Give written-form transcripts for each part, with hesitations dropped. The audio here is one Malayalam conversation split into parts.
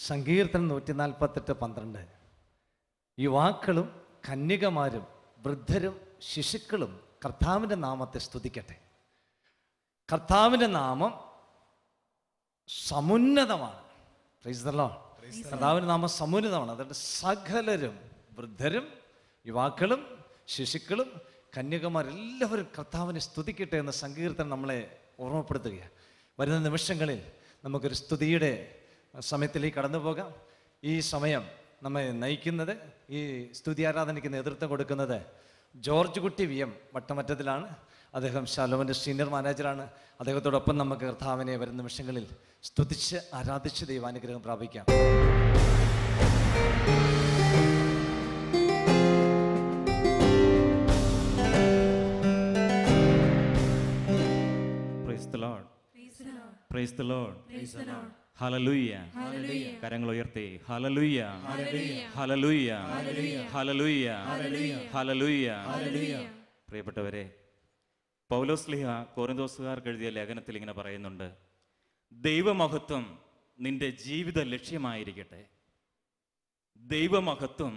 സങ്കീർത്തനം 148:12. യുവാക്കളും കന്യകമാരും വൃദ്ധരും ശിശുക്കളും കർത്താവിൻ്റെ നാമത്തെ സ്തുതിക്കട്ടെ. കർത്താവിൻ്റെ നാമം സമുന്നതമാണ്. Praise the Lord. കർത്താവിൻ്റെ നാമം സമുന്നതമാണ്. അതുകൊണ്ട് സകലരും, വൃദ്ധരും യുവാക്കളും ശിശുക്കളും കന്യകമാരെല്ലാവരും കർത്താവിനെ സ്തുതിക്കട്ടെ എന്ന സങ്കീർത്തനം നമ്മളെ ഓർമ്മപ്പെടുത്തുകയാണ്. വരുന്ന നിമിഷങ്ങളിൽ നമുക്കൊരു സ്തുതിയുടെ സമയത്തിലേക്ക് കടന്നു പോകാം. ഈ സമയം നമ്മെ നയിക്കുന്നത്, ഈ സ്തുതി ആരാധനയ്ക്ക് നേതൃത്വം കൊടുക്കുന്നത് ജോർജ് കുട്ടി VM വട്ടമറ്റത്തിലാണ്. അദ്ദേഹം ശലോമിൻ്റെ സീനിയർ മാനേജറാണ്. അദ്ദേഹത്തോടൊപ്പം നമുക്ക് കർത്താവിനെ വരുന്ന നിമിഷങ്ങളിൽ സ്തുതിച്ച് ആരാധിച്ച് ദൈവാനുഗ്രഹം പ്രാപിക്കാം. Praise the Lord. Praise the Lord. Hallelujah. കരങ്ങൾ ഉയർത്തി Hallelujah. Hallelujah. Hallelujah. Hallelujah. പ്രിയപ്പെട്ടവരെ, പൗലോസ്ലീഹ കൊരിന്തോസുകാർക്ക് എഴുതിയ ലേഖനത്തിൽ ഇങ്ങനെ പറയുന്നുണ്ട്: ദൈവമഹത്വം നിന്റെ ജീവിത ലക്ഷ്യമായിരിക്കട്ടെ. ദൈവമഹത്വം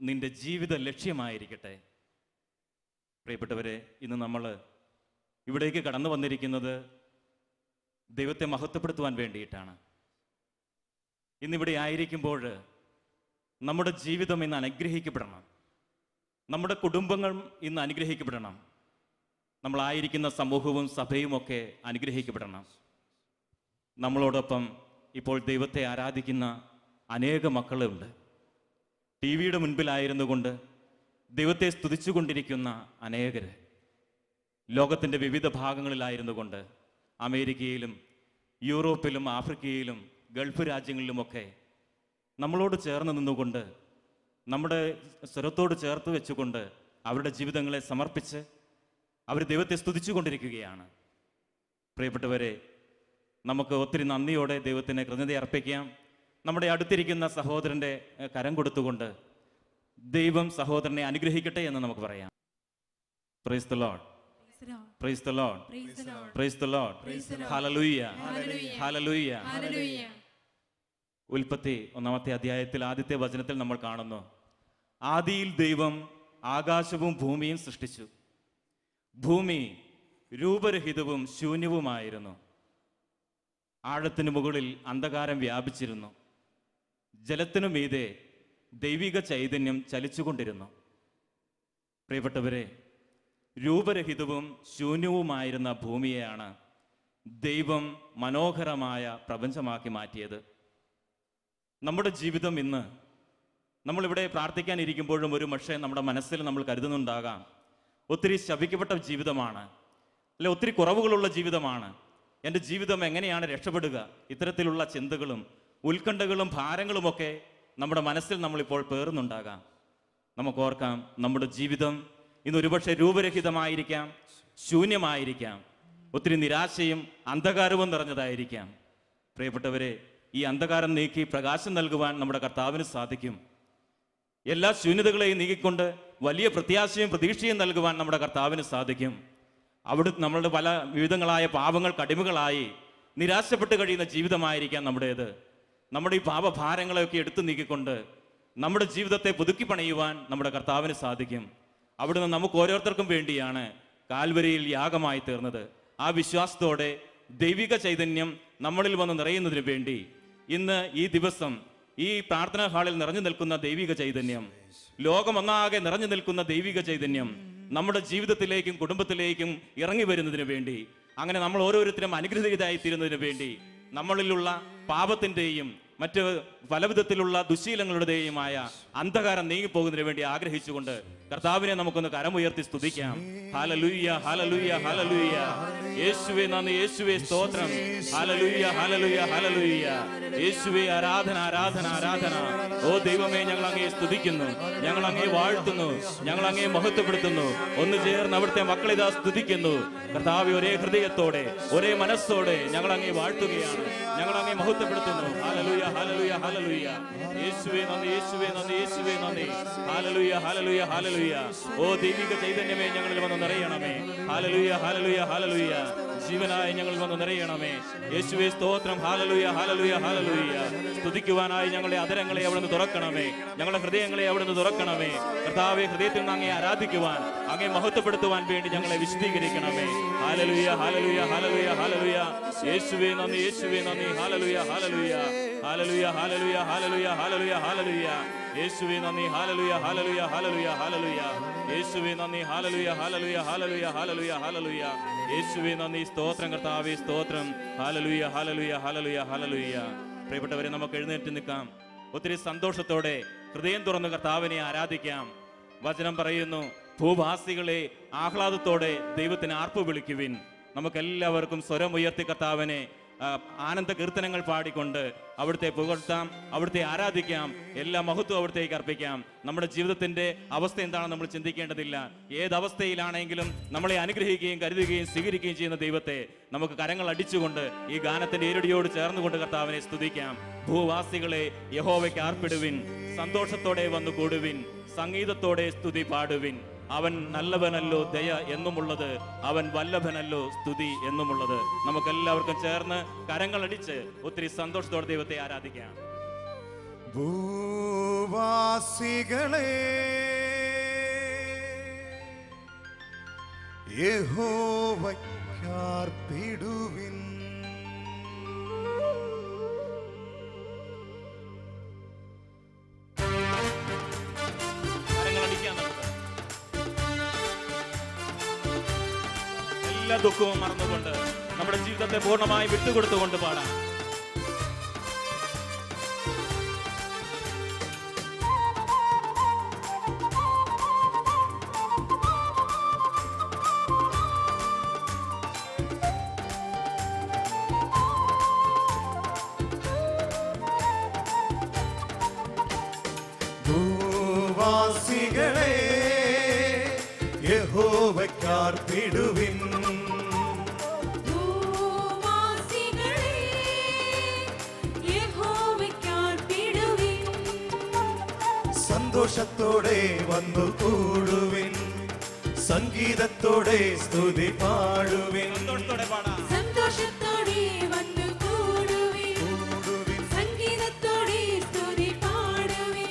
നിന്റെ ജീവിത ലക്ഷ്യമായിരിക്കട്ടെ. പ്രിയപ്പെട്ടവരെ, ഇന്ന് നമ്മൾ ഇവിടേക്ക് കടന്നു വന്നിരിക്കുന്നത് ദൈവത്തെ മഹത്വപ്പെടുത്തുവാൻ വേണ്ടിയിട്ടാണ്. ഇന്നിവിടെ ആയിരിക്കുമ്പോൾ നമ്മുടെ ജീവിതം ഇന്ന് അനുഗ്രഹിക്കപ്പെടണം. നമ്മുടെ കുടുംബങ്ങൾ ഇന്ന് അനുഗ്രഹിക്കപ്പെടണം. നമ്മളായിരിക്കുന്ന സമൂഹവും സഭയും ഒക്കെ അനുഗ്രഹിക്കപ്പെടണം. നമ്മളോടൊപ്പം ഇപ്പോൾ ദൈവത്തെ ആരാധിക്കുന്ന അനേക മക്കളുണ്ട്. TV-യുടെ മുൻപിലായിരുന്നു കൊണ്ട് ദൈവത്തെ സ്തുതിച്ചുകൊണ്ടിരിക്കുന്ന അനേകർ, ലോകത്തിൻ്റെ വിവിധ ഭാഗങ്ങളിലായിരുന്നു കൊണ്ട് അമേരിക്കയിലും യൂറോപ്പിലും ആഫ്രിക്കയിലും ഗൾഫ് രാജ്യങ്ങളിലുമൊക്കെ നമ്മളോട് ചേർന്ന് നിന്നുകൊണ്ട്, നമ്മുടെ സ്വരത്തോട് ചേർത്ത് വെച്ചുകൊണ്ട് അവരുടെ ജീവിതങ്ങളെ സമർപ്പിച്ച് അവർ ദൈവത്തെ സ്തുതിച്ചു കൊണ്ടിരിക്കുകയാണ്. പ്രിയപ്പെട്ടവരെ, നമുക്ക് ഒത്തിരി നന്ദിയോടെ ദൈവത്തിന് കൃതജ്ഞത അർപ്പിക്കാം. നമ്മുടെ അടുത്തിരിക്കുന്ന സഹോദരൻ്റെ കരം കൊടുത്തുകൊണ്ട് ദൈവം സഹോദരനെ അനുഗ്രഹിക്കട്ടെ എന്ന് നമുക്ക് പറയാം. Praise the Lord. Praise the Lord. Praise the Lord. Hallelujah. Hallelujah. ഉൽപ്പത്തി 1-ാമത്തെ അധ്യായത്തിൽ ആദ്യത്തെ വചനത്തിൽ നമ്മൾ കാണുന്നു: ആദിയിൽ ദൈവം ആകാശവും ഭൂമിയും സൃഷ്ടിച്ചു. ഭൂമി രൂപരഹിതവും ശൂന്യവുമായിരുന്നു. ആഴത്തിനു മുകളിൽ അന്ധകാരം വ്യാപിച്ചിരുന്നു. ജലത്തിനു മീതെ ദൈവിക ചൈതന്യം ചലിച്ചുകൊണ്ടിരുന്നു. പ്രിയപ്പെട്ടവരെ, രൂപരഹിതവും ശൂന്യവുമായിരുന്ന ഭൂമിയെയാണ് ദൈവം മനോഹരമായ പ്രപഞ്ചമാക്കി മാറ്റിയത്. നമ്മുടെ ജീവിതം ഇന്ന് നമ്മളിവിടെ പ്രാർത്ഥിക്കാനിരിക്കുമ്പോഴും ഒരു പക്ഷേ നമ്മുടെ മനസ്സിൽ നമ്മൾ കരുതുന്നുണ്ടാകാം, ഒത്തിരി ശപിക്കപ്പെട്ട ജീവിതമാണ്, അല്ലെ ഒത്തിരി കുറവുകളുള്ള ജീവിതമാണ്, എൻ്റെ ജീവിതം എങ്ങനെയാണ് രക്ഷപ്പെടുക? ഇത്തരത്തിലുള്ള ചിന്തകളും ഉത്കണ്ഠകളും ഭാരങ്ങളുമൊക്കെ നമ്മുടെ മനസ്സിൽ നമ്മളിപ്പോൾ പേറുന്നുണ്ടാകാം. നമുക്കോർക്കാം, നമ്മുടെ ജീവിതം ഇന്ന് ഒരുപക്ഷെ രൂപരഹിതമായിരിക്കാം, ശൂന്യമായിരിക്കാം, ഒത്തിരി നിരാശയും അന്ധകാരവും നിറഞ്ഞതായിരിക്കാം. പ്രിയപ്പെട്ടവരെ, ഈ അന്ധകാരം നീക്കി പ്രകാശം നൽകുവാൻ നമ്മുടെ കർത്താവിന് സാധിക്കും. എല്ലാ ശൂന്യതകളെയും നീക്കിക്കൊണ്ട് വലിയ പ്രത്യാശയും പ്രതീക്ഷയും നൽകുവാൻ നമ്മുടെ കർത്താവിന് സാധിക്കും. അവിടെ നമ്മളുടെ പല വിവിധങ്ങളായ പാപങ്ങൾ കടിമകളായി നിരാശപ്പെട്ട് കഴിയുന്ന ജീവിതമായിരിക്കാം നമ്മുടേത്. നമ്മുടെ ഈ പാപഭാരങ്ങളെയൊക്കെ എടുത്തു നീക്കിക്കൊണ്ട് നമ്മുടെ ജീവിതത്തെ പുതുക്കി പണിയുവാൻ നമ്മുടെ കർത്താവിന് സാധിക്കും. അവിടുന്ന് നമുക്ക് ഓരോരുത്തർക്കും വേണ്ടിയാണ് കാൽവരിയിൽ യാഗമായി തീർന്നത്. ആ വിശ്വാസത്തോടെ ദൈവിക ചൈതന്യം നമ്മളിൽ വന്ന് നിറയുന്നതിന് വേണ്ടി ഇന്ന് ഈ ദിവസം ഈ പ്രാർത്ഥനാ ഹാളിൽ നിറഞ്ഞു നിൽക്കുന്ന ദൈവിക ചൈതന്യം, ലോകമൊന്നാകെ നിറഞ്ഞു നിൽക്കുന്ന ദൈവിക ചൈതന്യം നമ്മുടെ ജീവിതത്തിലേക്കും കുടുംബത്തിലേക്കും ഇറങ്ങി വരുന്നതിന് വേണ്ടി, അങ്ങനെ നമ്മൾ ഓരോരുത്തരും അനുഗ്രഹീതരായി തീരുന്നതിന് വേണ്ടി, നമ്മളിലുള്ള പാപത്തിൻ്റെയും മറ്റ് പലവിധത്തിലുള്ള ദുശീലങ്ങളുടെയുമായ അന്ധകാരം നീങ്ങിപ്പോകുന്നതിന് വേണ്ടി ആഗ്രഹിച്ചുകൊണ്ട് കർത്താവിനെ നമുക്കൊന്ന് കരമുയർത്തി സ്തുതിക്കാം. ഹല്ലേലൂയ, ഹല്ലേലൂയ, ഹല്ലേലൂയ. യേശുവേ നന്ദി, യേശുവേ സ്തോത്രം. ഹല്ലേലൂയ, ഹല്ലേലൂയ, ഹല്ലേലൂയ. യേശുവേ ആരാധന, ആരാധന, ആരാധന. ഓ ദൈവമേ, ഞങ്ങൾ അങ്ങയെ സ്തുതിക്കുന്നു, ഞങ്ങൾ അങ്ങയെ വാഴ്ത്തുന്നു, ഞങ്ങൾ അങ്ങയെ മഹത്വപ്പെടുത്തുന്നു. ഒന്ന് ചേർന്ന് അവിടുത്തെ മക്കളിതാ സ്തുതിക്കുന്നു. കർത്താവേ, ഒരേ ഹൃദയത്തോടെ ഒരേ മനസ്സോടെ ഞങ്ങൾ അങ്ങയെ വാഴ്ത്തുകയാണ്, ഞങ്ങൾ അങ്ങയെ മഹത്വപ്പെടുത്തുന്നു. ഹല്ലേലൂയ, ഹല്ലേലൂയ, ഹല്ലേലൂയ. യേശുവേ നന്ദി, യേശുവേ നന്ദി, യേശുവേ നന്ദി. ഹല്ലേലൂയ, ഹല്ലേലൂയ, ഹല്ലേലൂയ. ഓ ദൈവിക ചൈതന്യമേ, ഞങ്ങളിൽ വന്ന് നിറയണമേ. ഹല്ലേലൂയ, ഹല്ലേലൂയ, ഹല്ലേലൂയ. ജീവനായി ഞങ്ങൾ വന്ന് നിറയണമേ. യേശുവേ സ്തോത്രം. ഹല്ലേലൂയ, ഹല്ലേലൂയ, ഹല്ലേലൂയ. സ്തുതിക്കുവാനായി ഞങ്ങളുടെ അധരങ്ങളെ അവിടുന്ന് തുറക്കണമേ. ഞങ്ങളുടെ ഹൃദയങ്ങളെ അവിടുന്ന് തുറക്കണമേ. കർത്താവേ, ഹൃദയത്തിൽ നിന്ന് അങ്ങേ ആരാധിക്കുവാൻ, അങ്ങേ മഹത്വപ്പെടുത്തുവാൻ വേണ്ടി ഞങ്ങളെ വിശദീകരിക്കണമേ. ഹല്ലേലൂയ, ഹല്ലേലൂയ, ഹല്ലേലൂയ, ഹല്ലേലൂയ. യേശുവേ നന്ദി, യേശുവേ നന്ദി. ഹല്ലേലൂയ, ഹല്ലേലൂയ, ഹല്ലേലൂയ, ഹല്ലേലൂയ, ഹല്ലേലൂയ, ഹല്ലേലൂയ, ഹല്ലേലൂയ. യേശുവേ നന്ദി. ഹല്ലേലൂയ, ഹല്ലേലൂയ, ഹല്ലേലൂയ, ഹല്ലേലൂയ. യേശുവേ നന്ദി. ഹല്ലേലൂയ, ഹല്ലേലൂയ, ഹല്ലേലൂയ, ഹല്ലേലൂയ, ഹല്ലേലൂയ. യേശുവേ നന്ദി. സ്തോത്രം കർത്താവേ, സ്തോത്രം. ഹല്ലേലൂയ, ഹല്ലേലൂയ, ഹല്ലേലൂയ, ഹല്ലേലൂയ. പ്രിയപ്പെട്ടവരെ, നമുക്ക് എഴുന്നേറ്റ് നിൽക്കാം. ഒത്തിരി സന്തോഷത്തോടെ ഹൃദയം തുറന്ന് കർത്താവിനെ ആരാധിക്കാം. വചനം പറയുന്നു, ഭൂവാസികളെ ആഹ്ലാദത്തോടെ ദൈവത്തിന് ആർപ്പ് വിളിക്കുവിൻ. നമുക്കെല്ലാവർക്കും സ്വരം ഉയർത്തി കർത്താവിനെ ആനന്ദ കീർത്തനങ്ങൾ പാടിക്കൊണ്ട് അവിടുത്തെ പുകഴ്ത്താം, അവിടുത്തെ ആരാധിക്കാം. എല്ലാ മഹത്വം അവിടുത്തേക്ക് അർപ്പിക്കാം. നമ്മുടെ ജീവിതത്തിന്റെ അവസ്ഥ എന്താണെന്ന് നമ്മൾ ചിന്തിക്കേണ്ടതില്ല. ഏതവസ്ഥയിലാണെങ്കിലും നമ്മളെ അനുഗ്രഹിക്കുകയും കരുതുകയും സ്വീകരിക്കുകയും ചെയ്യുന്ന ദൈവത്തെ നമുക്ക് കരങ്ങൾ അടിച്ചുകൊണ്ട് ഈ ഗാനത്തിന്റെ ഈരടിയോട് ചേർന്നുകൊണ്ട് കർത്താവിനെ സ്തുതിക്കാം. ഭൂവാസികളെ യഹോവയ്ക്ക് ആർപ്പിടുവിൻ, സന്തോഷത്തോടെ വന്നു കൂടുവിൻ, സംഗീതത്തോടെ സ്തുതി പാടുവിൻ. അവൻ നല്ലവനല്ലോ ദയ എന്നുമുള്ളത്, അവൻ വല്ലഭനല്ലോ സ്തുതി എന്നുമുള്ളത്. നമുക്കെല്ലാവർക്കും ചേർന്ന് കരങ്ങളടിച്ച് ഒത്തിരി സന്തോഷത്തോടെ ദൈവത്തെ ആരാധിക്കാം. ഭൂവാസികളെ യഹോവയ്ക്കാർപ്പിടുവിൻ, എല്ലാ ദുഃഖവും മറന്നുകൊണ്ട് നമ്മുടെ ജീവിതത്തെ പൂർണ്ണമായി വിട്ടുകൊടുത്തുകൊണ്ട് പാടാം. ഭൂവാസികളെ യഹോവയ്ക്കാർപ്പിടുവിൻ, സന്തോഷത്തോടെ വന്നു കൂടുവിൻ, സംഗീതത്തോടെ സ്തുതി പാടുവിൻ. സന്തോഷത്തോടെ വന്നു കൂടുവിൻ, സംഗീതത്തോടെ സ്തുതി പാടുവിൻ.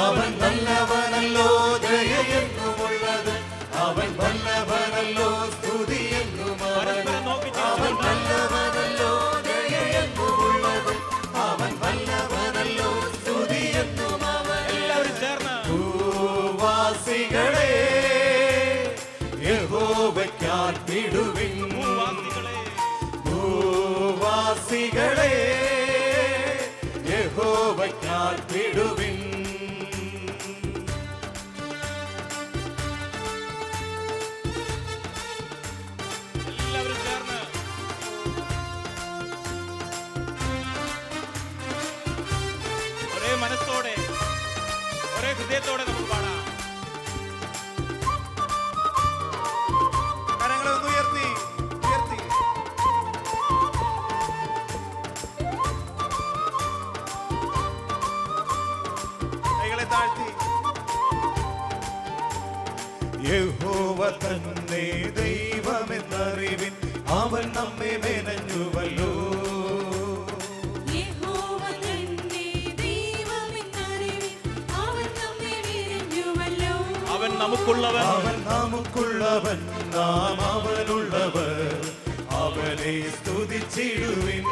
അവൻ നല്ലവനല്ലോ ദയ എന്നുമുള്ളത്, അവൻ വല്ലഭനല്ലോ സ്തുതി എന്നുമുള്ളത്. അവൻ നല്ലവനല്ലോ ദയ എന്നുമുള്ളത്, അവൻ വല്ലഭനല്ലോ സ്തുതി എന്നുമുള്ളത്. ഭൂവാസികളെ യഹോവയ്ക്കാർപ്പിടുവിൻ, ഭൂവാസികളെ യഹോവയ്ക്കാർപ്പിടുവിൻ. മനസ്സോടെ ഒരേ ഹൃദയത്തോടെ നമുക്ക് പാടാം. കരങ്ങളെ ഒന്ന് ഉയർത്തി ഉയർത്തി. കൈകളെ താഴ്ത്തി. യഹോവ തന്നെ ദൈവമെന്നറിവിൻ, അവൻ നമ്മെ മെനഞ്ഞുവല്ലോ. അവൻ നമുക്കുള്ളവൻ, അവൻ നമുക്കുള്ളവൻ, നാം അവനുള്ളവർ. അവനെ സ്തുതിച്ചിടുവിൻ.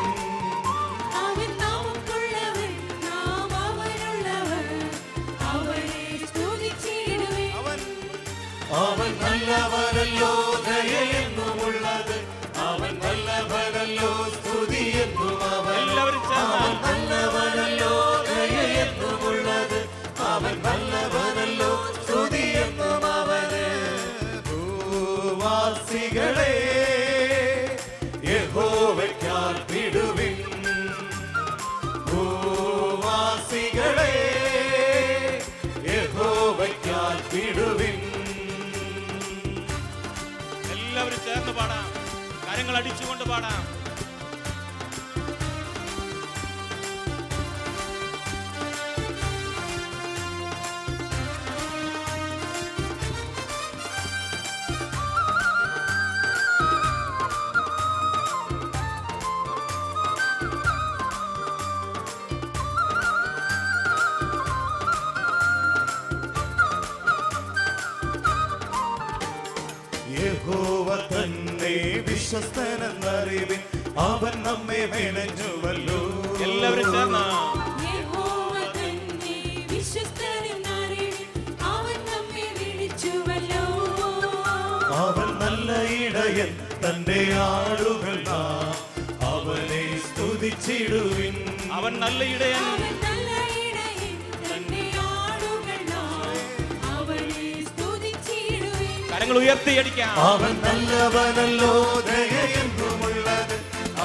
അവൻ നമുക്കുള്ളവൻ, നാം അവനുള്ളവർ. അവനെ സ്തുതിച്ചിടുവിൻ. അവൻ നല്ലവനല്ലോ ദയ എന്നുമുള്ളത്, അവൻ വല്ലഭനല്ലോ സ്തുതി എന്നും. അവൻ നല്ലവനല്ലോ ദയ എന്നുമുള്ളത്, അവൻ വല്ലഭനല്ലോ സ്തുതി എന്നും. അവന് ഭൂവാസികളെ യഹോവയ്ക്കാർപ്പിടുവിൻ, ഭൂവാസികളെ യഹോവയ്ക്കാർപ്പിടുവിൻ. എല്ലാവരും ചേർന്ന് പാടാം, കരങ്ങൾ അടിച്ചുകൊണ്ട് പാടാം. തന്നെ വിശ്വസ്തനെന്നറിവിൻ, അവൻ നമ്മെ മെനഞ്ഞുവല്ലോ. എല്ലാവരും ചേർന്ന് യഹോവ തന്നെ വിശ്വസ്തനെന്നറിവിൻ, അവൻ നമ്മെ വിളിച്ചുവല്ലോ. അവൻ നല്ല ഇടയൻ, തന്റെ ആടുകൾ നാം അവനെ സ്തുതിച്ചിടുവിൻ. അവൻ നല്ല ഇടയൻ, അവൻ നല്ല ഇടയൻ, തന്റെ ആടുകൾ നാം അവനെ സ്തുതിച്ചിടുവിൻ. കരങ്ങൾ ഉയർത്തിയടിക്കാം. അവൻ നല്ലവനല്ലോ, ദയയെന്നുമുള്ളത്,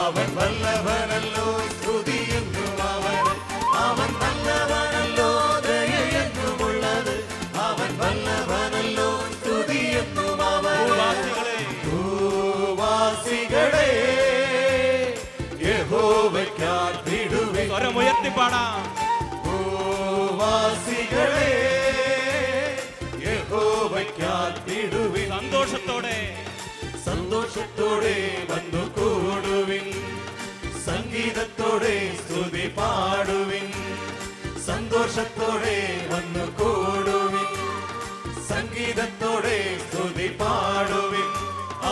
അവൻ വല്ലവനല്ലോ, സ്തുതിയെന്നും അവന്. അവൻ നല്ലവനല്ലോ, ദയയെന്നുമുള്ളത്, അവൻ വല്ലവനല്ലോ, സ്തുതിയെന്നും അവന്. ഭൂവാസികളെ യഹോവയ്ക്കാർപ്പിടുവിൻ. സ്വരമുയർത്തി പാടാം. ഭൂവാസികളെ യഹോവയ്ക്കാർപ്പിടുവിൻ. സന്തോഷത്തോടെ സന്തോഷത്തോടെ വന്നു കൂടുവിൻ, സംഗീതത്തോടെ സ്തുതി പാടുവിൻ. സന്തോഷത്തോടെ വന്നു കൂടുവിൻ, സംഗീതത്തോടെ സ്തുതി പാടുവിൻ.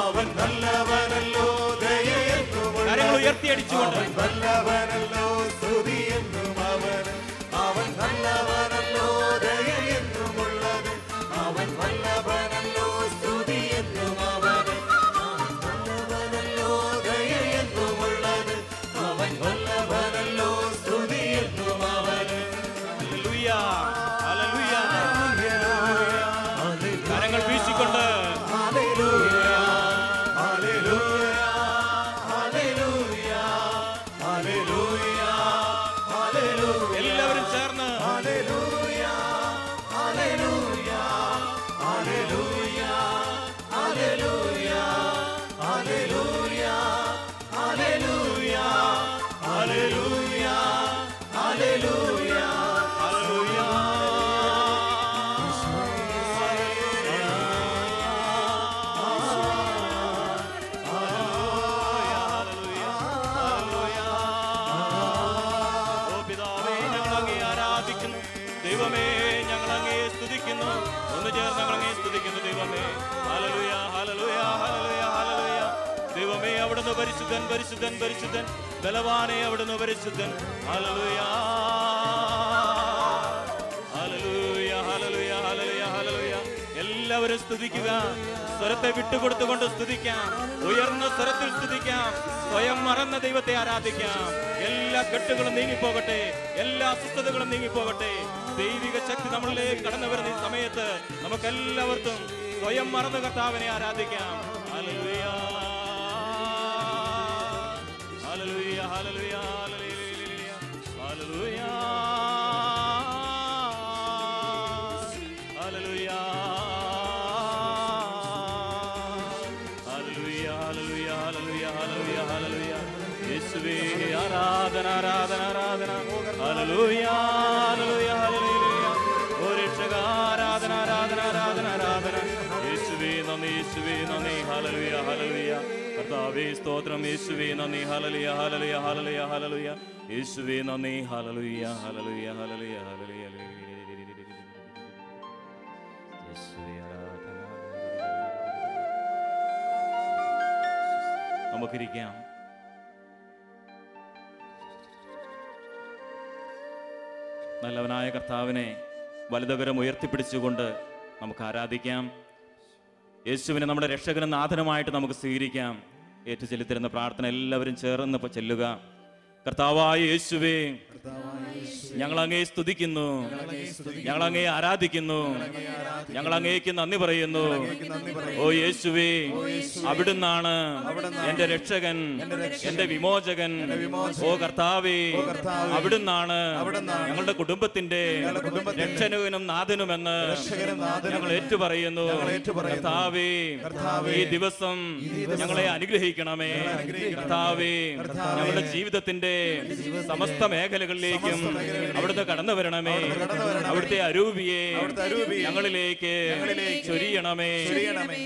അവൻ നല്ലവനല്ലോ, ദയയെന്നുമുള്ളത്, കരങ്ങൾ ഉയർത്തിയടിച്ചുകൊണ്ട് അവൻ നല്ലവനല്ലോ, സ്തുതിയെന്നും അവന്. അവൻ നല്ലവനല്ലോ, ദയയെന്നുമുള്ളത്, അവൻ വല്ലവനല്ലോ, സ്തുതിയെന്നും അവന്. അവൻ നല്ലവനല്ലോ, ദയയെന്നുമുള്ളത്, അവൻ വല്ലവനല്ലോ, സ്തുതിയെന്നും അവന്. Hallelujah, hallelujah. കരങ്ങൾ വീശിക്കൊണ്ട് എല്ലാവരും ചേർന്ന് ദൈവമേ, ഞങ്ങൾ അങ്ങേ സ്തുതിക്കുന്നു. ഒന്ന് ചേർന്ന് ഞങ്ങൾ അങ്ങേ സ്തുതിക്കുന്നു. ദൈവമേ, ഹല്ലേലൂയ, ഹല്ലേലൂയ, ഹല്ലേലൂയ, ഹല്ലേലൂയ. ദൈവമേ, അവിടുന്ന് പരിശുദ്ധൻ, പരിശുദ്ധൻ, പരിശുദ്ധൻ. ബലവാനെ, അവിടുന്ന് പരിശുദ്ധൻ. ഹല്ലേലൂയ, ഹല്ലേലൂയ, ഹല്ലേലൂയ, ഹല്ലേലൂയ, ഹല്ലേലൂയ. എല്ലാവരും സ്തുതിക്കുക. സ്വരത്തെ വിട്ടുകൊടുത്തുകൊണ്ട് സ്തുതിക്കാം. ഉയർന്ന സ്വരത്തിൽ സ്തുതിക്കാം. സ്വയം മറന്ന ദൈവത്തെ ആരാധിക്കാം. എല്ലാ കെട്ടുകളും നീങ്ങിപ്പോകട്ടെ, എല്ലാ അസ്വസ്ഥതകളും നീങ്ങിപ്പോകട്ടെ. ദൈവിക ശക്തി നമ്മളിലേക്ക് കടന്നു വരുന്ന ഈ സമയത്ത് നമുക്കെല്ലാവർക്കും സ്വയം മറന്ന കർത്താവിനെ ആരാധിക്കാം. ഹല്ലേലൂയ, ഹല്ലേലൂയ, ഹല്ലേലൂയ, ഹല്ലേലൂയ, ഹല്ലേലൂയ, ഹല്ലേലൂയ, ഹല്ലേലൂയ, ഹല്ലേലൂയ, ഹല്ലേലൂയ, ഹല്ലേലൂയ. യേശുവേ, ആരാധന, ആരാധന, ആരാധന. ഹല്ലേലൂയ, ഹല്ലേലൂയ, ഹല്ലേലൂയ. ഓ രക്ഷക, ആരാധന, ആരാധന, ആരാധന, ആരാധന. യേശുവേ നന്ദി, യേശുവേ നന്ദി. ഹല്ലേലൂയ, ഹല്ലേലൂയ. കർത്താവേ സ്തോത്രം. യേശുവേ നന്ദി. ഹല്ലേലൂയ, ഹല്ലേലൂയ, ഹല്ലേലൂയ, ഹല്ലേലൂയ. യേശുവേ നന്ദി. ഹല്ലേലൂയ, ഹല്ലേലൂയ, ഹല്ലേലൂയ, ഹല്ലേലൂയ. യേശുവേ ആരാധന. നമുക്കിരിക്കാം. നല്ലവനായ കർത്താവിനെ വലതുകരം ഉയർത്തിപ്പിടിച്ചുകൊണ്ട് നമുക്ക് ആരാധിക്കാം. യേശുവിനെ നമ്മുടെ രക്ഷകനും നാഥനുമായിട്ട് നമുക്ക് സ്വീകരിക്കാം. ഏറ്റുചൊല്ലിത്തരുന്ന പ്രാർത്ഥന എല്ലാവരും ചേർന്ന് ചെല്ലുക. കർത്താവായ യേശുവേ, ഞങ്ങൾ അങ്ങേ സ്തുതിക്കുന്നു, ഞങ്ങൾ അങ്ങേ ആരാധിക്കുന്നു, ഞങ്ങൾ അങ്ങേക്ക് നന്ദി പറയുന്നു. ഓ യേശുവേ, അവിടുന്നാണ് എന്റെ രക്ഷകൻ, എന്റെ വിമോചകൻ. ഓ കർത്താവേ, അവിടുന്നാണ് ഞങ്ങളുടെ കുടുംബത്തിന്റെ രക്ഷകനും നാഥനുമെന്ന് ഞങ്ങൾ ഏറ്റുപറയുന്നു. കർത്താവേ, ഈ ദിവസം ഞങ്ങളെ അനുഗ്രഹിക്കണമേ. കർത്താവേ, ഞങ്ങളുടെ ജീവിതത്തിന്റെ സമസ്ത മേഖലകളിലേക്കും അവിടുന്ന് കടന്നു വരണമേ. അവിടുത്തെ അരൂപിയെ ഞങ്ങളിലേക്ക് ചൊരിയണമേ.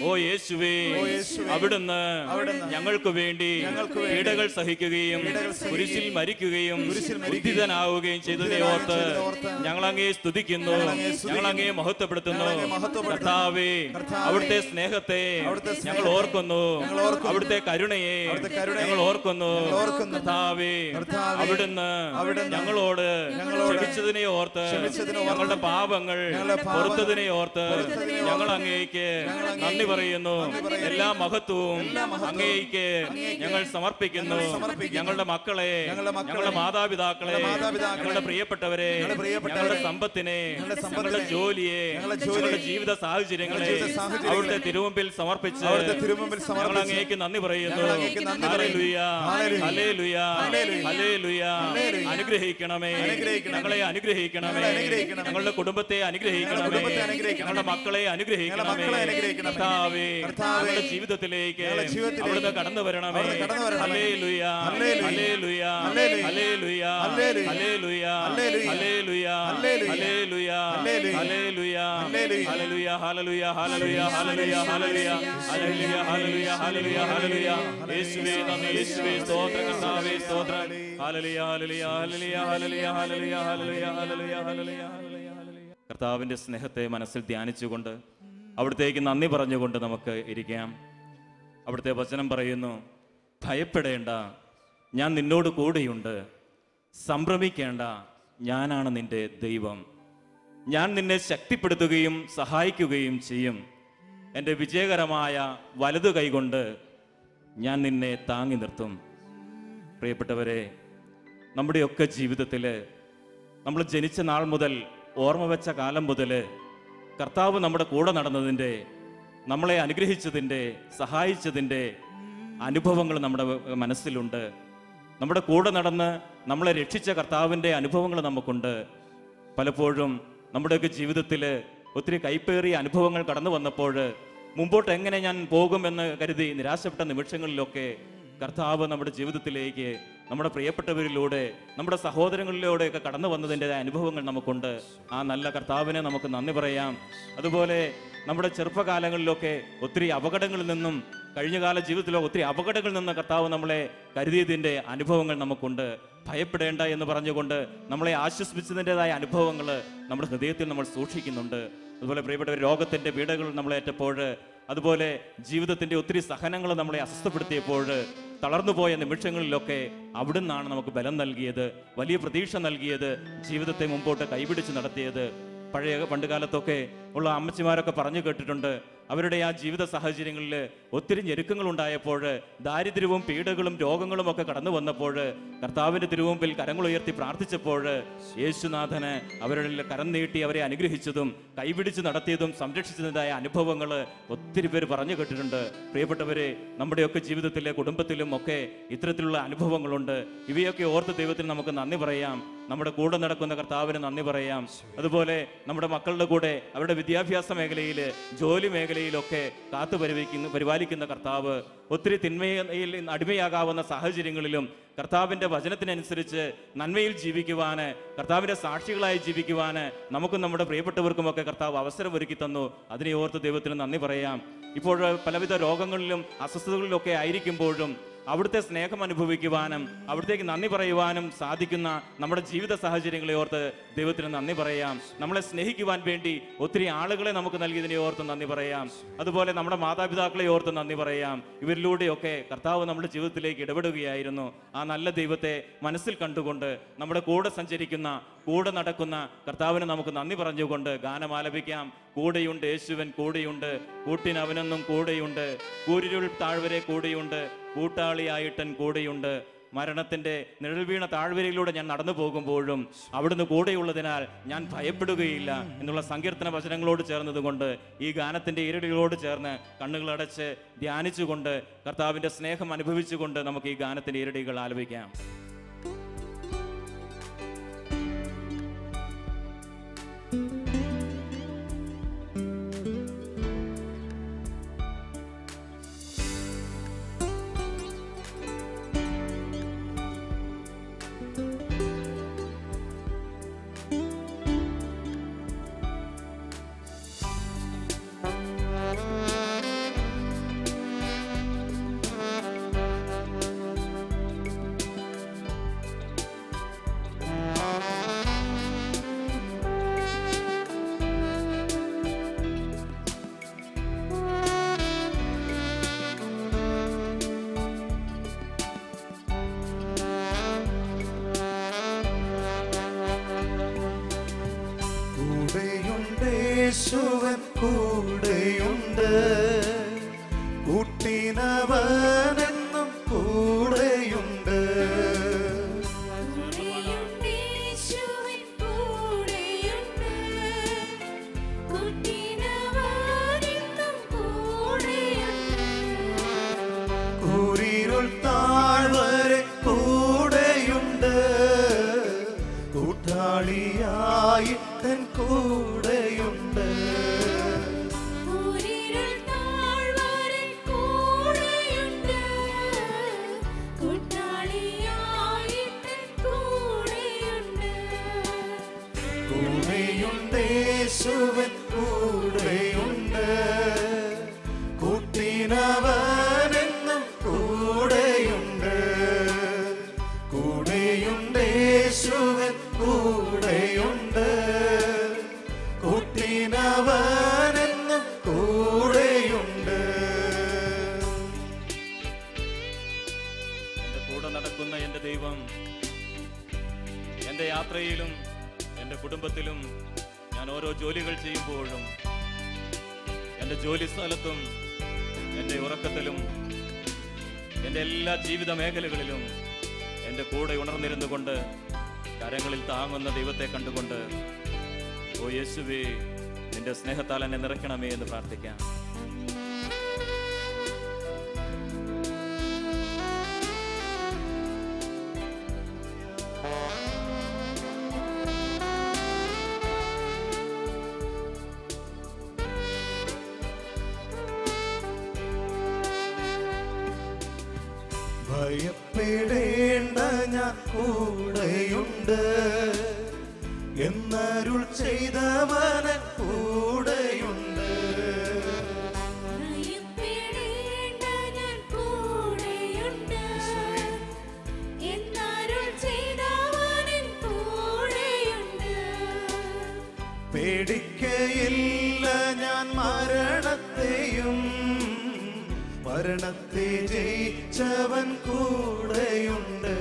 ഓ യേശുവേ, അവിടുന്ന് ഞങ്ങൾക്ക് വേണ്ടി പീഡകൾ സഹിക്കുകയും കുരിശിൽ മരിക്കുകയും ഉദ്ധിതനാവുകയും ചെയ്തതിനെ ഓർത്ത് ഞങ്ങൾ അങ്ങേ സ്തുതിക്കുന്നു, ഞങ്ങൾ അങ്ങേ മഹത്വപ്പെടുത്തുന്നു. കർത്താവേ, അവിടുത്തെ സ്നേഹത്തെ ഞങ്ങൾ ഓർക്കുന്നു, അവിടുത്തെ കരുണയെ ഞങ്ങൾ ഓർക്കുന്നു. കർത്താവേ, അവിടുന്ന് ഞങ്ങളോട് ക്ഷമിച്ചതിനെ ഓർത്ത്, ഞങ്ങളുടെ പാപങ്ങൾ പൊറുത്തതിനെ ഓർത്ത് ഞങ്ങൾ അങ്ങേക്ക് നന്ദി പറയുന്നു. എല്ലാ മഹത്വവും അങ്ങേക്ക് ഞങ്ങൾ സമർപ്പിക്കുന്നു. ഞങ്ങളുടെ മക്കളെ, ഞങ്ങളുടെ മാതാപിതാക്കളെ, ഞങ്ങളുടെ പ്രിയപ്പെട്ടവരെ, ഞങ്ങളുടെ സമ്പത്തിനെ, ഞങ്ങളുടെ ജോലിയെ, ഞങ്ങളുടെ ജീവിത സാഹചര്യങ്ങളെ അവിടുത്തെ തിരുമുമ്പിൽ സമർപ്പിച്ച് ഞങ്ങൾ അങ്ങേക്ക് നന്ദി പറയുന്നു. ഹല്ലേലൂയ, ഹല്ലേലൂയ, ഹല്ലേലൂയ. അനുഗ്രഹിക്കണമേ, ഞങ്ങളെ അനുഗ്രഹിക്കണമേ, ഞങ്ങളുടെ കുടുംബത്തെ അനുഗ്രഹിക്കണമേ, ഞങ്ങളുടെ മക്കളെ അനുഗ്രഹിക്കണമേ. കർത്താവേ, ഞങ്ങളുടെ ജീവിതത്തിലേക്ക് അവിടുന്ന് കടന്നു വരണമേ. ഹല്ലേലൂയ, ഹല്ലേലൂയ, ഹല്ലേലൂയ, ഹല്ലേലൂയ, ഹല്ലേലൂയ, ഹല്ലേലൂയ, ഹല്ലേലൂയ, ഹല്ലേലൂയ, ഹല്ലേലൂയ, ഹല്ലേലൂയ, ഹല്ലേലൂയ, ഹല്ലേലൂയ, ഹല്ലേലൂയ, ഹല്ലേലൂയ, ഹല്ലേലൂയ. യേശുവേ നന്ദി, യേശുവേ സ്തോത്രം, കർത്താവേ സ്തോത്രം. ഹല്ലേലൂയ, ഹല്ലേലൂയ, ഹല്ലേലൂയ, ഹല്ലേലൂയ, ഹല്ലേലൂയ, ഹല്ലേലൂയ, ഹല്ലേലൂയ, ഹല്ലേലൂയ, ഹല്ലേലൂയ. കർത്താവിന്റെ സ്നേഹത്തെ മനസ്സിൽ ധ്യാനിച്ചുകൊണ്ട് അവിടത്തേക്ക് നന്ദി പറഞ്ഞുകൊണ്ട് നമുക്ക് ഇരിക്കാം. അവിടുത്തെ വചനം പറയുന്നു, ഭയപ്പെടേണ്ട, ഞാൻ നിന്നോട് കൂടെയുണ്ട്. സംഭ്രമിക്കേണ്ട, ഞാനാണ് നിന്റെ ദൈവം. ഞാൻ നിന്നെ ശക്തിപ്പെടുത്തുകയും സഹായിക്കുകയും ചെയ്യും. എൻ്റെ വിജയകരമായ വലതു കൈകൊണ്ട് ഞാൻ നിന്നെ താങ്ങി നിർത്തും. പ്രിയപ്പെട്ടവരെ, നമ്മുടെയൊക്കെ ജീവിതത്തിൽ നമ്മൾ ജനിച്ച നാൾ മുതൽ, ഓർമ്മ വെച്ച കാലം മുതൽ കർത്താവ് നമ്മുടെ കൂടെ നടന്നതിൻ്റെ, നമ്മളെ അനുഗ്രഹിച്ചതിൻ്റെ, സഹായിച്ചതിൻ്റെ അനുഭവങ്ങൾ നമ്മുടെ മനസ്സിലുണ്ട്. നമ്മുടെ കൂടെ നടന്ന് നമ്മളെ രക്ഷിച്ച കർത്താവിൻ്റെ അനുഭവങ്ങൾ നമുക്കുണ്ട്. പലപ്പോഴും നമ്മുടെയൊക്കെ ജീവിതത്തിൽ ഒത്തിരി കൈപ്പേറിയ അനുഭവങ്ങൾ കടന്നു വന്നപ്പോൾ മുമ്പോട്ട് എങ്ങനെ ഞാൻ പോകുമെന്ന് കരുതി നിരാശപ്പെട്ട നിമിഷങ്ങളിലൊക്കെ കർത്താവ് നമ്മുടെ ജീവിതത്തിലേക്ക് നമ്മുടെ പ്രിയപ്പെട്ടവരിലൂടെ, നമ്മുടെ സഹോദരങ്ങളിലൂടെയൊക്കെ കടന്നു വന്നതിൻ്റെതായ അനുഭവങ്ങൾ നമുക്കുണ്ട്. ആ നല്ല കർത്താവിനെ നമുക്ക് നന്ദി പറയാം. അതുപോലെ നമ്മുടെ ചെറുപ്പകാലങ്ങളിലൊക്കെ ഒത്തിരി അപകടങ്ങളിൽ നിന്നും, കഴിഞ്ഞകാല ജീവിതത്തിലോ ഒത്തിരി അപകടങ്ങളിൽ നിന്ന് കർത്താവ് നമ്മളെ കരുതിയതിൻ്റെ അനുഭവങ്ങൾ നമുക്കുണ്ട്. ഭയപ്പെടേണ്ട എന്ന് പറഞ്ഞുകൊണ്ട് നമ്മളെ ആശ്വസിപ്പിച്ചതിൻ്റെതായ അനുഭവങ്ങൾ നമ്മുടെ ഹൃദയത്തിൽ നമ്മൾ സൂക്ഷിക്കുന്നുണ്ട്. അതുപോലെ പ്രിയപ്പെട്ട രോഗത്തിൻ്റെ പീഡകൾ നമ്മളേറ്റപ്പോൾ, അതുപോലെ ജീവിതത്തിൻ്റെ ഒത്തിരി സഹനങ്ങൾ നമ്മളെ അസ്വസ്ഥപ്പെടുത്തിയപ്പോൾ, തളർന്നുപോയ നിമിഷങ്ങളിലൊക്കെ അവിടുന്നാണ് നമുക്ക് ബലം നൽകിയത്, വലിയ പ്രതീക്ഷ നൽകിയത്, ജീവിതത്തെ മുമ്പോട്ട് കൈപിടിച്ച് നടത്തിയത്. പണ്ടുകാലത്തൊക്കെ ഉള്ള അമ്മച്ചിമാരൊക്കെ പറഞ്ഞു കേട്ടിട്ടുണ്ട്, അവരുടെ ആ ജീവിത സാഹചര്യങ്ങളിൽ ഒത്തിരി ഞെരുക്കങ്ങൾ ഉണ്ടായപ്പോൾ, ദാരിദ്ര്യവും പീഡകളും രോഗങ്ങളും ഒക്കെ കടന്നു വന്നപ്പോൾ, കർത്താവിൻ്റെ തിരുമുമ്പിൽ കരങ്ങളുയർത്തി പ്രാർത്ഥിച്ചപ്പോൾ യേശുനാഥന് അവരുടെ കരം നീട്ടി അവരെ അനുഗ്രഹിച്ചതും കൈപിടിച്ച് നടത്തിയതും സംരക്ഷിച്ചതായ അനുഭവങ്ങൾ ഒത്തിരി പേര് പറഞ്ഞു കേട്ടിട്ടുണ്ട്. പ്രിയപ്പെട്ടവരെ, നമ്മുടെയൊക്കെ ജീവിതത്തിലെ കുടുംബത്തിലും ഒക്കെ ഇത്തരത്തിലുള്ള അനുഭവങ്ങളുണ്ട്. ഇവയൊക്കെ ഓർത്ത് ദൈവത്തിന് നമുക്ക് നന്ദി പറയാം. നമ്മുടെ കൂടെ നടക്കുന്ന കർത്താവിന് നന്ദി പറയാം. അതുപോലെ നമ്മുടെ മക്കളുടെ കൂടെ അവരുടെ വിദ്യാഭ്യാസ മേഖലയിൽ, ജോലി മേഖലയിലൊക്കെ പരിപാലിക്കുന്ന കർത്താവ്, ഒത്തിരി തിന്മയിൽ അടിമയാകാവുന്ന സാഹചര്യങ്ങളിലും കർത്താവിൻ്റെ വചനത്തിനനുസരിച്ച് നന്മയിൽ ജീവിക്കുവാന്, കർത്താവിൻ്റെ സാക്ഷികളായി ജീവിക്കുവാന് നമുക്കും നമ്മുടെ പ്രിയപ്പെട്ടവർക്കുമൊക്കെ കർത്താവ് അവസരം ഒരുക്കി തന്നു. അതിനെ ഓർത്ത് ദൈവത്തിന് നന്ദി പറയാം. ഇപ്പോൾ പലവിധ രോഗങ്ങളിലും അസ്വസ്ഥതകളിലൊക്കെ ആയിരിക്കുമ്പോഴും അവിടുത്തെ സ്നേഹം അനുഭവിക്കുവാനും അവിടത്തേക്ക് നന്ദി പറയുവാനും സാധിക്കുന്ന നമ്മുടെ ജീവിത സാഹചര്യങ്ങളെ ഓർത്ത് ദൈവത്തിന് നന്ദി പറയാം. നമ്മളെ സ്നേഹിക്കുവാൻ വേണ്ടി ഒത്തിരി ആളുകളെ നമുക്ക് നൽകിയതിനെ ഓർത്ത് നന്ദി പറയാം. അതുപോലെ നമ്മുടെ മാതാപിതാക്കളെ ഓർത്ത് നന്ദി പറയാം. ഇവരിലൂടെയൊക്കെ കർത്താവ് നമ്മുടെ ജീവിതത്തിലേക്ക് ഇടപെടുകയായിരുന്നു. ആ നല്ല ദൈവത്തെ മനസ്സിൽ കണ്ടുകൊണ്ട് നമ്മുടെ കൂടെ സഞ്ചരിക്കുന്ന, കൂടെ നടക്കുന്ന കർത്താവിന് നമുക്ക് നന്ദി പറഞ്ഞുകൊണ്ട് ഗാനം ആലപിക്കാം. കൂടെയുണ്ട് യേശുവൻ, കൂടെയുണ്ട്, കൂട്ടിനവനെന്നും കൂടെയുണ്ട്, കൂരിരുൾ താഴ്വരെ കൂടെയുണ്ട്, കൂട്ടാളിയായിട്ടൻ കൂടെയുണ്ട്. മരണത്തിൻ്റെ നിഴൽ വീണ താഴ്വരയിലൂടെ ഞാൻ നടന്നു പോകുമ്പോഴും അവിടുന്ന് കൂടെയുള്ളതിനാൽ ഞാൻ ഭയപ്പെടുകയില്ല എന്നുള്ള സങ്കീർത്തന വചനങ്ങളോട് ചേർന്നതുകൊണ്ട്, ഈ ഗാനത്തിൻ്റെ ഇരടികളോട് ചേർന്ന് കണ്ണുകളടച്ച് ധ്യാനിച്ചുകൊണ്ട് കർത്താവിൻ്റെ സ്നേഹം അനുഭവിച്ചുകൊണ്ട് നമുക്ക് ഈ ഗാനത്തിൻ്റെ ഇരടികൾ ആലപിക്കാം. കൂടെയുണ്ട്, കൂട്ടിനവനെന്നും കൂടെയുണ്ട്. കൂരിരുൾ താഴ്വരെ കൂടെയുണ്ട്, കൂട്ടാളിയായി തൻ കൂടെയുണ്ട്. യേശുവൻ കൂടെയുണ്ട്, കൂട്ടിനവനെന്നും കൂടെയുണ്ട്, കൂടെയുണ്ട്. യേശുവൻ കൂടെയുണ്ട്, കൂട്ടിനവനെന്നും കൂടെയുണ്ട്. എൻ്റെ കൂടെ നടക്കുന്ന എൻ്റെ ദൈവം എൻ്റെ യാത്രയിലും എൻ്റെ കുടുംബത്തിലും ഞാൻ ഓരോ ജോലികൾ ചെയ്യുമ്പോഴും എൻ്റെ ജോലി സ്ഥലത്തും എൻ്റെ ഉറക്കത്തിലും എൻ്റെ എല്ലാ ജീവിത മേഖലകളിലും എൻ്റെ കൂടെ ഉണർന്നിരുന്നു കൊണ്ട് കരങ്ങളിൽ താങ്ങുന്ന ദൈവത്തെ കണ്ടുകൊണ്ട് ഓ യേശുവേ നിന്റെ സ്നേഹത്താൽ എന്നെ നിറയ്ക്കണമേ എന്ന് പ്രാർത്ഥിക്കാം. ഭയപ്പെടേണ്ട ഞാൻ കൂടെയുണ്ട്, എന്നരുൾ ചെയ്തവനൻ കൂടെയുണ്ട്. പേടിക്കയില്ല ഞാൻ മരണത്തെയും, മരണത്തെ ജയിച്ചവൻ കൂടെയുണ്ട്.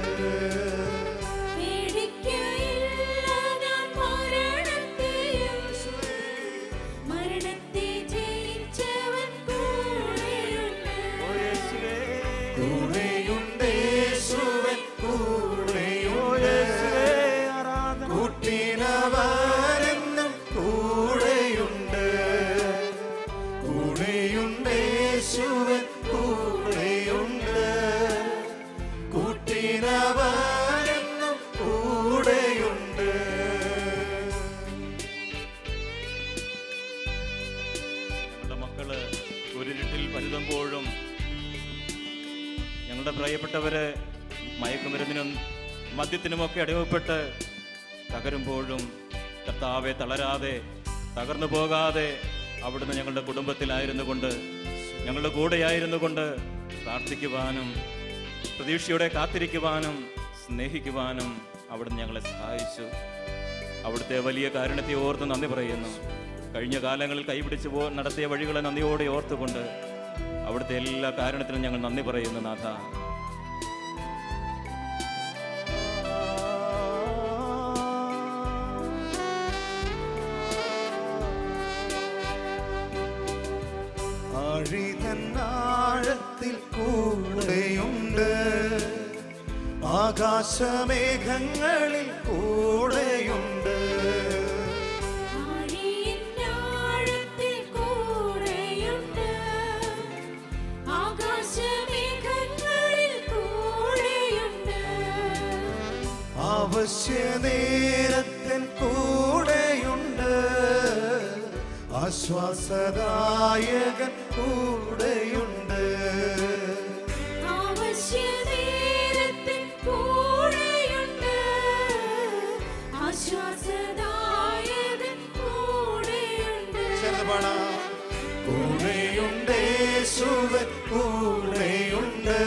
കൂടെയുണ്ട് യേശുവൻ കൂടെയുണ്ട്, കൂട്ടിനവനെന്നും കൂടെയുണ്ട്, കൂടെയുണ്ട് യേശുവൻ കൂടെയുണ്ട്, കൂട്ടിനവനെന്നും കൂടെയുണ്ട്. ഞങ്ങളുടെ മക്കള് ഒരിരുട്ടിൽ പരുതുമ്പോഴും ഞങ്ങളുടെ പ്രിയപ്പെട്ടവര് മയക്കുമരുന്നിനും മദ്യത്തിനുമൊക്കെ അടിമപ്പെട്ട് തകരുമ്പോഴും കർത്താവെ തളരാതെ തകർന്നു പോകാതെ അവിടുന്ന് ഞങ്ങളുടെ കുടുംബത്തിലായിരുന്നു കൊണ്ട് ഞങ്ങളുടെ കൂടെയായിരുന്നു കൊണ്ട് പ്രാർത്ഥിക്കുവാനും പ്രതീക്ഷയോടെ കാത്തിരിക്കുവാനും സ്നേഹിക്കുവാനും അവിടുന്ന് ഞങ്ങളെ സഹായിച്ചു. അവിടുത്തെ വലിയ കാരുണ്യത്തെ ഓർത്ത് നന്ദി പറയുന്നു. കഴിഞ്ഞ കാലങ്ങളിൽ കൈപിടിച്ച് നടത്തിയ വഴികളെ നന്ദിയോടെ ഓർത്തുകൊണ്ട് അവിടുത്തെ എല്ലാ കാരുണ്യത്തിനും ഞങ്ങൾ നന്ദി പറയുന്നു നാഥ. ആഴിതന്നാഴത്തിൽ കൂടെയുണ്ട്, ആകാശമേഘങ്ങളിൽ കൂടെയുണ്ട്. അവശ്യനേരത്തിൻ കൂടെയുണ്ട്, ആശ്വാസദായകൻ കൂടെയുണ്ട്. അവശ്യനേരത്തിൻ കൂടെയുണ്ട്, ആശ്വാസദായകൻ കൂടെയുണ്ട്. കൂടെയുണ്ട് യേശുവൻ കൂടെയുണ്ട്,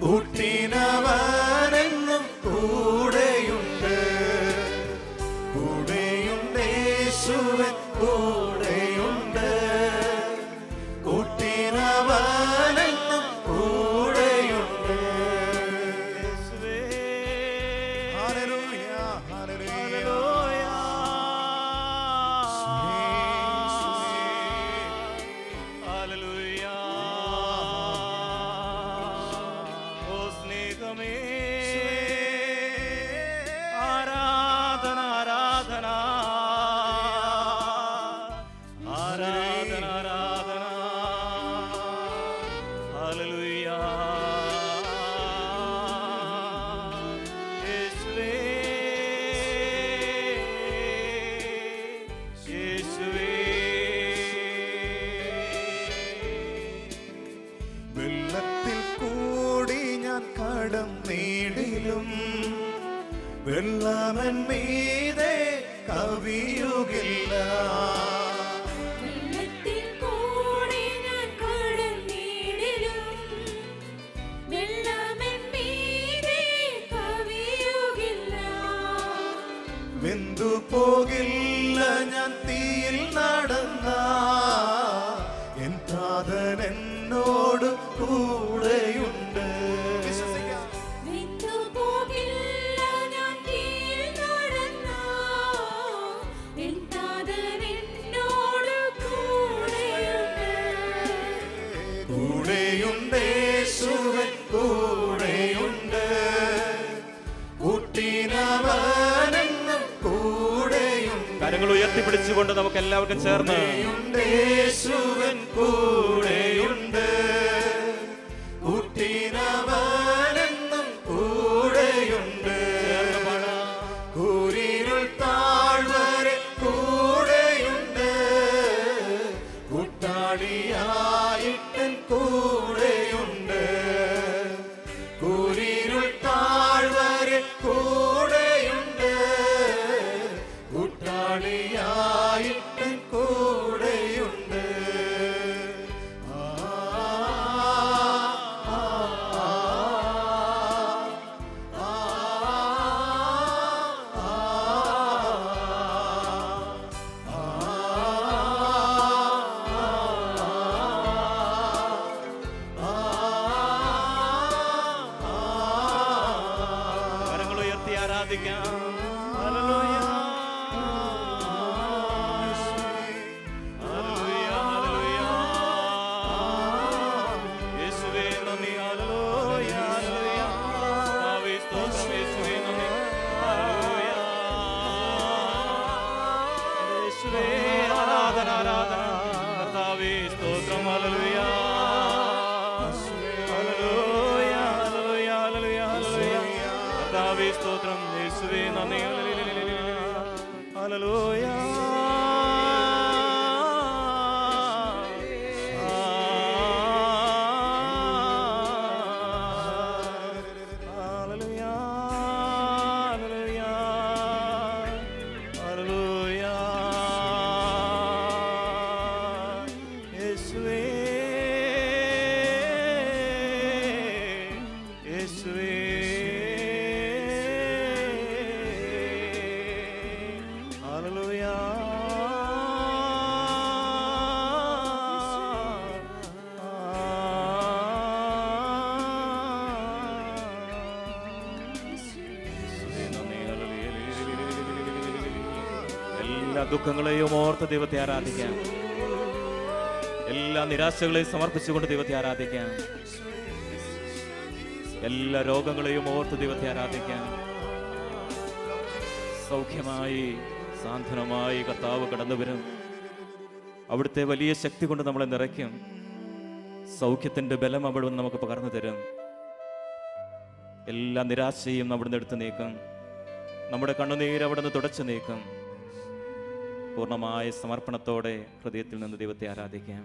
കൂട്ടിനവനെന്നും കൂടെയുണ്ട്, കൂടെയുണ്ട് യേശുവൻ കൂടെയുണ്ട്, കൂട്ടിനവനെന്നും കൂടെയുണ്ട്. Hallelujah hallelujah. വെള്ളമൻ മീതെ കവിയുകില്ല. വെള്ളത്തിൽ കൂടെ ഞാൻ കടന്നിടിലും വെള്ളമെൻ മീതെ കവിയുകില്ല. വെന്തു പോകില്ല ഞാൻ തീയിൽ നടന്ന എൻ താതൻ എന്നോട് കൂടെയുണ്ട്. വിട്ടുപോകില്ല ഞാൻ തീയിൽ നടന്ന എൻ താതൻ എന്നോട് കൂടെയുണ്ട്. കൂടെയുണ്ട് യേശുവൻ കൂടെയുണ്ട്. കൂട്ടിനവനെന്നും കൂടെയുണ്ട്. കരങ്ങൾ ഉയർത്തിപ്പിടിച്ചുകൊണ്ട് നമുക്ക് എല്ലാവർക്കും ചേർന്ന് യേശുവൻ കൂടെയുണ്ട്. കൂട്ടിനവനെന്നും കൂടെയുണ്ട്. കൂരിരുൾ താഴ്വരെ കൂടെയുണ്ട്. കൂട്ടാളിയായിട്ടൻ കൂടെയുണ്ട്. കൂരിരുൾ താഴ്വരെ കൂടെയുണ്ട്. കൂട്ടാളിയായിട്ടൻ കൂടെയുണ്ട്. കരങ്ങൾ ഉയർത്തി ആരാധിക്കാം. ഹല്ലേലൂയ, ഹല്ലേലൂയ. യേശുവേ നന്ദി, ഹല്ലേലൂയ, ഹല്ലേലൂയ. കർത്താവേ സ്തോത്രം, യേശുവേ നന്ദി, ഹല്ലേലൂയ. യേശുവേ ആരാധന, ആരാധന. കർത്താവേ സ്തോത്രം, ഹല്ലേലൂയ. ഹല്ലേലൂയ, ഹല്ലേലൂയ, ഹല്ലേലൂയ, ഹല്ലേലൂയ. കർത്താവേ സ്തോത്രം, യേശുവേ നന്ദി, ഹല്ലേലൂയ. ഹല്ലേലൂയ, ഹല്ലേലൂയ, ഹല്ലേലൂയ. യേശുവേ, യേശുവേ. ഹല്ലേലൂയ. എല്ലാ ദുഃഖങ്ങളെയും ഓർത്ത് ദൈവത്തെ ആരാധിക്കാം. എല്ലാ നിരാശകളെയും സമർപ്പിച്ചുകൊണ്ട് ദൈവത്തെ ആരാധിക്കാം. എല്ലാ രോഗങ്ങളെയും ഓർത്ത് ദൈവത്തെ ആരാധിക്കാം. സൗഖ്യമായി സാന്ത്വനമായി കർത്താവ് കടന്നു വരും. അവിടുത്തെ വലിയ ശക്തി കൊണ്ട് നമ്മളെ നിറയ്ക്കും. സൗഖ്യത്തിൻ്റെ ബലം അവിടെ നിന്ന് നമുക്ക് പകർന്നു തരും. എല്ലാ നിരാശയും അവിടുന്ന് എടുത്തു നീക്കും. നമ്മുടെ കണ്ണുനീര് അവിടെ നിന്ന് തുടച്ചു നീക്കും. പൂർണ്ണമായ സമർപ്പണത്തോടെ ഹൃദയത്തിൽ നിന്ന് ദൈവത്തെ ആരാധിക്കാം.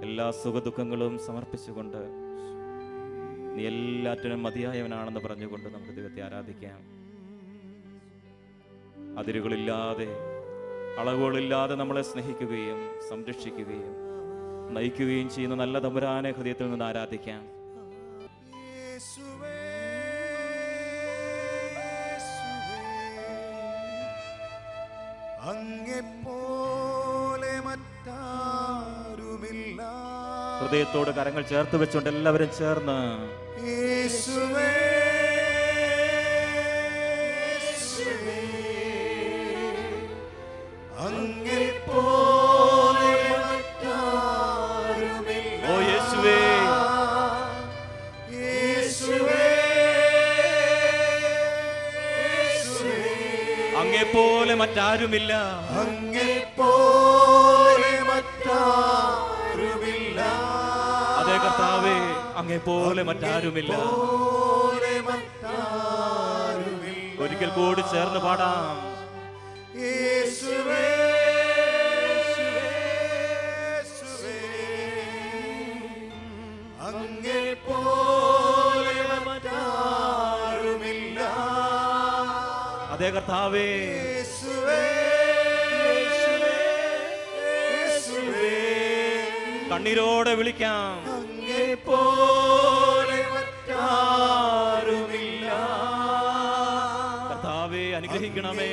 എല്ലാ സുഖദുഃഖങ്ങളും സമർപ്പിച്ചുകൊണ്ട് നീ എല്ലാറ്റിനും മതിയായവനാണെന്ന് പറഞ്ഞുകൊണ്ട് നമുക്ക് ദൈവത്തെ ആരാധിക്കാം. അതിരുകളില്ലാതെ അളവുകളില്ലാതെ നമ്മളെ സ്നേഹിക്കുകയും സംരക്ഷിക്കുകയും നയിക്കുകയും ചെയ്യുന്ന നല്ല തമ്പുരാനെ ഹൃദയത്തിൽ നിന്ന് ആരാധിക്കാം. യേശുവേ, അങ്ങെപ്പോലെ മറ്റാരുമില്ല. ഹൃദയത്തോട് കരങ്ങൾ ചേർത്ത് വെച്ചുകൊണ്ട് എല്ലാവരും ചേർന്ന് യേശുവേ, അങ്ങെപ്പോലെ മറ്റാരുമില്ല. ഓ യേശുവേ, യേശുവേ, അങ്ങെപ്പോലെ മറ്റാരുമില്ല. അങ്ങെപ്പോലെ മറ്റാരുമില്ല. അതേ കർത്താവേ, അങ്ങെപ്പോലെ മറ്റാരുമില്ല. ഒരിക്കൽ കൂടി ചേർന്ന് പാടാം. യേശുവേ, അങ്ങെപ്പോലെ മറ്റാരുമില്ല. അതെ കർത്താവേ, യേശുവേ, യേശുവേ, കണ്ണീരോടെ വിളിക്കാം. അങ്ങേപ്പോലെ മറ്റാരുമില്ല. കർത്താവേ അനുഗ്രഹിക്കണമേ.